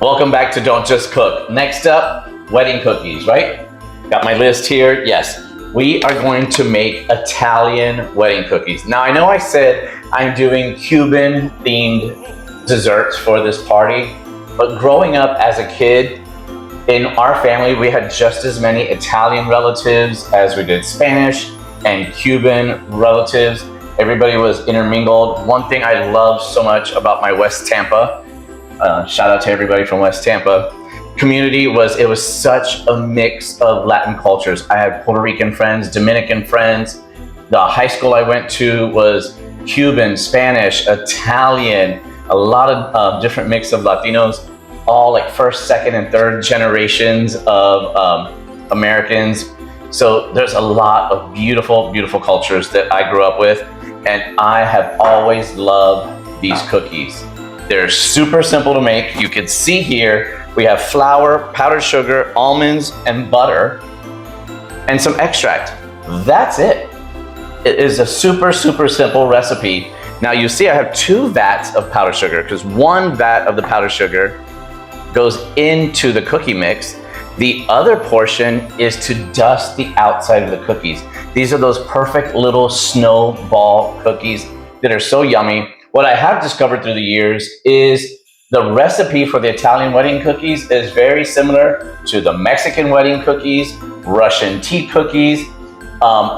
Welcome back to Don't Just Cook. Next up, wedding cookies, right? Got my list here. Yes, we are going to make Italian wedding cookies. Now, I know I said I'm doing Cuban themed desserts for this party, but growing up as a kid, in our family, we had just as many Italian relatives as we did Spanish and Cuban relatives. Everybody was intermingled. One thing I love so much about my West Tampa, shout out to everybody from West Tampa, community was it was such a mix of Latin cultures. I had Puerto Rican friends, Dominican friends. The high school I went to was Cuban, Spanish, Italian, a lot of different mix of Latinos, all like first, second, and third generations of Americans. So there's a lot of beautiful, beautiful cultures that I grew up with, and I have always loved these cookies. They're super simple to make. You can see here, we have flour, powdered sugar, almonds, and butter, and some extract. That's it. It is a super, super simple recipe. Now you see I have 2 vats of powdered sugar because 1 vat of the powdered sugar goes into the cookie mix. The other portion is to dust the outside of the cookies. These are those perfect little snowball cookies that are so yummy. What I have discovered through the years is the recipe for the Italian wedding cookies is very similar to the Mexican wedding cookies, Russian tea cookies.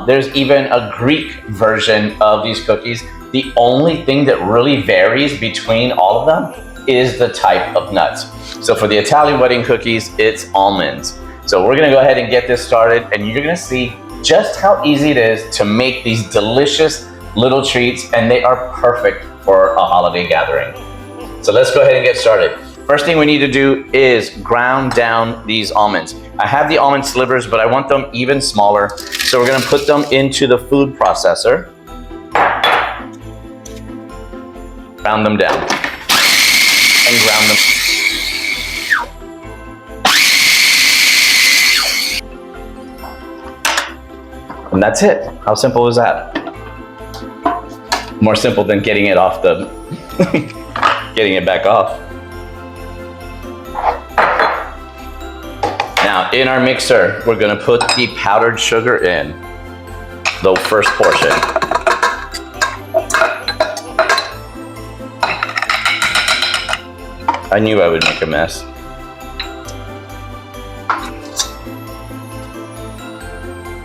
There's even a Greek version of these cookies. The only thing that really varies between all of them is the type of nuts. So for the Italian wedding cookies, it's almonds. So we're gonna go ahead and get this started, and you're gonna see just how easy it is to make these delicious little treats, and they are perfect for a holiday gathering. So let's go ahead and get started. First thing we need to do is ground down these almonds. I have the almond slivers, but I want them even smaller. So we're gonna put them into the food processor. Ground them down and ground them. And that's it. How simple is that? More simple than getting it off the, getting it back off. Now in our mixer, we're gonna put the powdered sugar in, the first portion. I knew I would make a mess.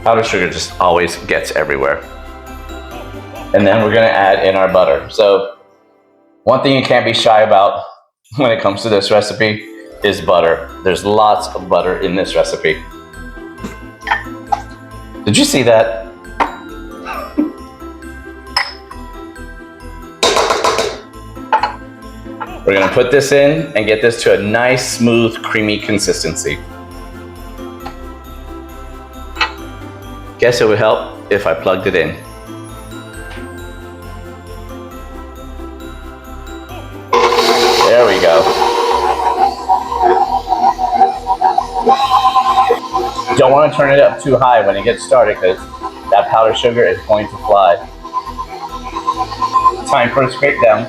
Powdered sugar just always gets everywhere. And then we're gonna add in our butter. So one thing you can't be shy about when it comes to this recipe is butter. There's lots of butter in this recipe. Did you see that? We're gonna put this in and get this to a nice, smooth, creamy consistency. Guess it would help if I plugged it in. There we go. Don't want to turn it up too high when it gets started because that powdered sugar is going to fly. Time for a scrape down.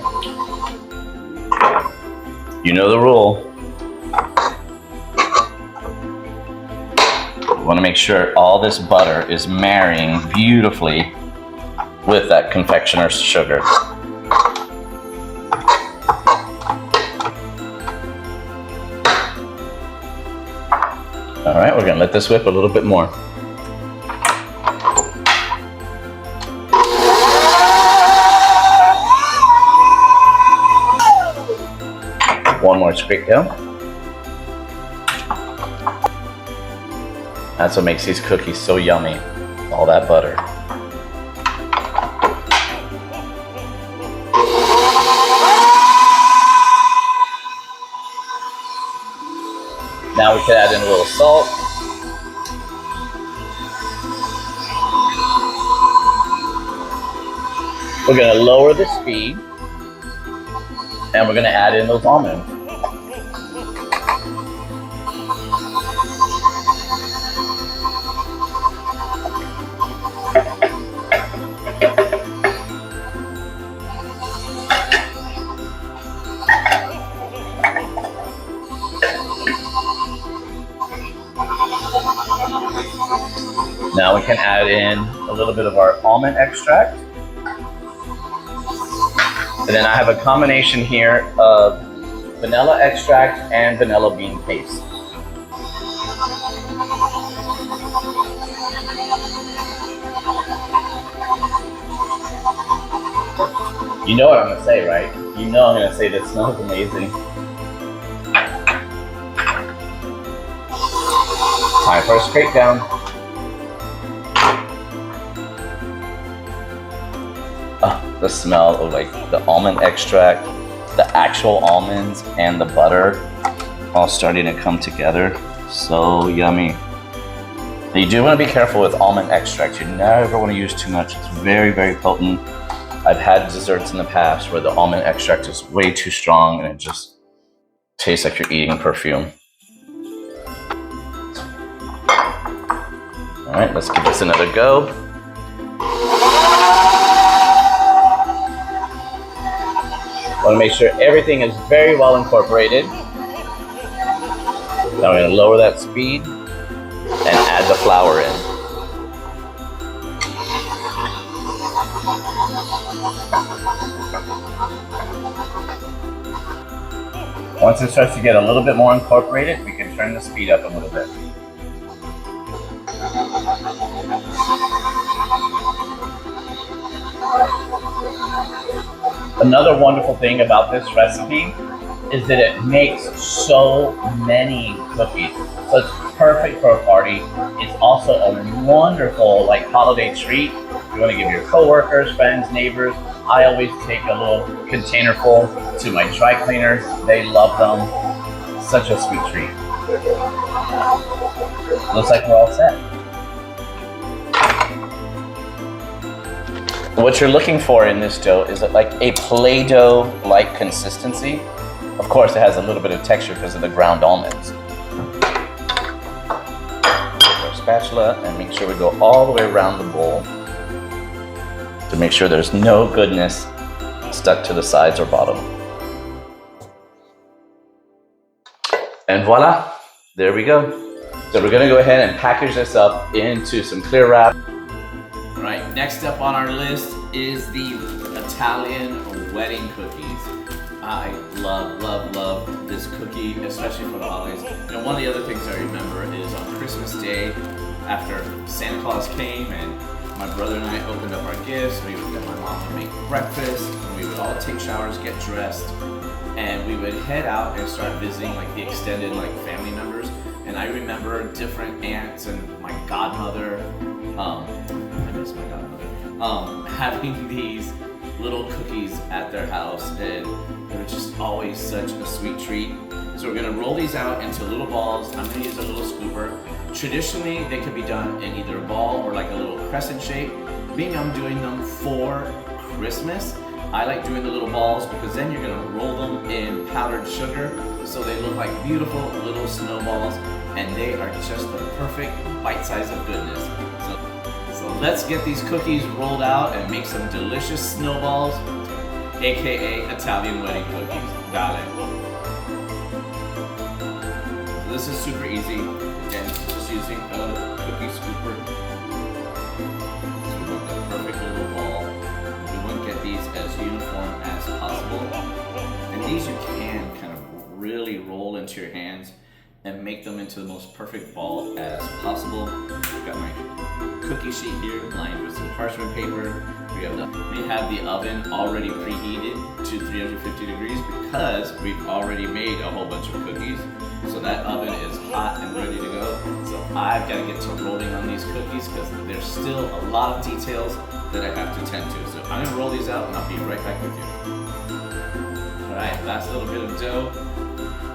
You know the rule. You want to make sure all this butter is marrying beautifully with that confectioner's sugar. All right, we're gonna let this whip a little bit more. One more scrape down. That's what makes these cookies so yummy, all that butter. Now we can add in a little salt. We're gonna lower the speed, and we're gonna add in those almonds. Now we can add in a little bit of our almond extract. And then I have a combination here of vanilla extract and vanilla bean paste. You know what I'm gonna say, right? You know I'm gonna say this smells amazing. Time for a scrape down. The smell of like the almond extract, the actual almonds, and the butter all starting to come together. So yummy. Now you do want to be careful with almond extract. You never want to use too much. It's very, very potent. I've had desserts in the past where the almond extract is way too strong and it just tastes like you're eating perfume. All right, let's give this another go. Want to make sure everything is very well incorporated. Now we're going to lower that speed and add the flour in. Once it starts to get a little bit more incorporated, we can turn the speed up a little bit. Another wonderful thing about this recipe is that it makes so many cookies. So it's perfect for a party. It's also a wonderful holiday treat. You want to give your coworkers, friends, neighbors. I always take a little container full to my dry cleaners. They love them. Such a sweet treat. Looks like we're all set. What you're looking for in this dough is like a Play-Doh-like consistency. Of course, it has a little bit of texture because of the ground almonds. Take our spatula and make sure we go all the way around the bowl to make sure there's no goodness stuck to the sides or bottom. And voila, there we go. So we're gonna go ahead and package this up into some clear wrap. All right, next up on our list is the Italian wedding cookies. I love this cookie, especially for the holidays. You know, one of the other things I remember is on Christmas Day, after Santa Claus came and my brother and I opened up our gifts, we would get my mom to make breakfast, and we would all take showers, get dressed, and we would head out and start visiting the extended family members. And I remember different aunts and my godmother, I miss my godmother, having these little cookies at their house, and they were just always such a sweet treat. So we're gonna roll these out into little balls. I'm gonna use a little scooper. Traditionally, they could be done in either a ball or like a little crescent shape. Being I'm doing them for Christmas, I like doing the little balls because then you're gonna roll them in powdered sugar so they look like beautiful little snowballs, and they are just the perfect bite size of goodness. So let's get these cookies rolled out and make some delicious snowballs, aka Italian wedding cookies. Dalé. So this is super easy. Again, just using a cookie scooper. So we want the perfect little ball. We want to get these as uniform as possible. And these you can kind of really roll into your hands and make them into the most perfect ball as possible. I've got my cookie sheet here lined with some parchment paper. We have the oven already preheated to 350 degrees because we've already made a whole bunch of cookies. So that oven is hot and ready to go. So I've got to get to rolling on these cookies because there's still a lot of details that I have to tend to. So I'm going to roll these out and I'll be right back with you. Alright, last little bit of dough.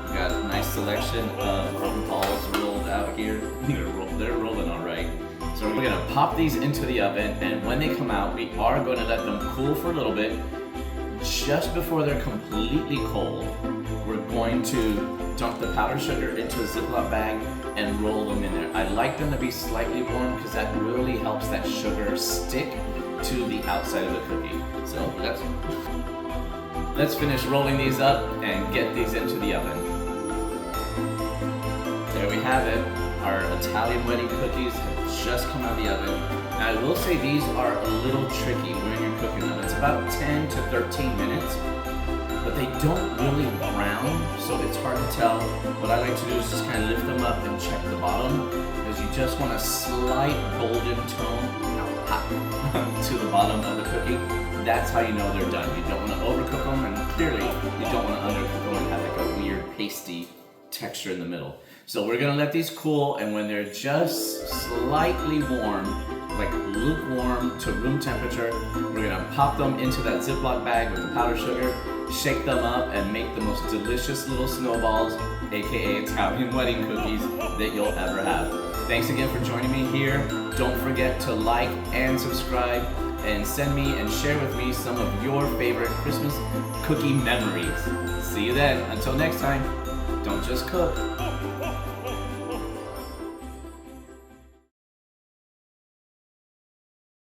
We've got a nice selection of balls rolled out here. They're rolling all right. So we're going to pop these into the oven, and when they come out, we are going to let them cool for a little bit. Just before they're completely cold, we're going to dump the powdered sugar into a Ziploc bag and roll them in there. I like them to be slightly warm because that really helps that sugar stick to the outside of the cookie. So let's finish rolling these up and get these into the oven. There we have it. Our Italian wedding cookies have just come out of the oven. Now I will say these are a little tricky when you're cooking them. It's about 10 to 13 minutes, but they don't really brown, so it's hard to tell. What I like to do is just kind of lift them up and check the bottom, because you just want a slight golden tone to the bottom of the cookie. That's how you know they're done. You don't want to overcook them, and clearly you don't want to undercook them and have like a weird pasty texture in the middle. So we're gonna let these cool, and when they're just slightly warm, like lukewarm to room temperature, we're gonna pop them into that Ziploc bag with the powdered sugar, shake them up, and make the most delicious little snowballs, aka Italian wedding cookies, that you'll ever have. Thanks again for joining me here. Don't forget to like and subscribe, and send me and share with me some of your favorite Christmas cookie memories. See you then. Until next time, don't just cook.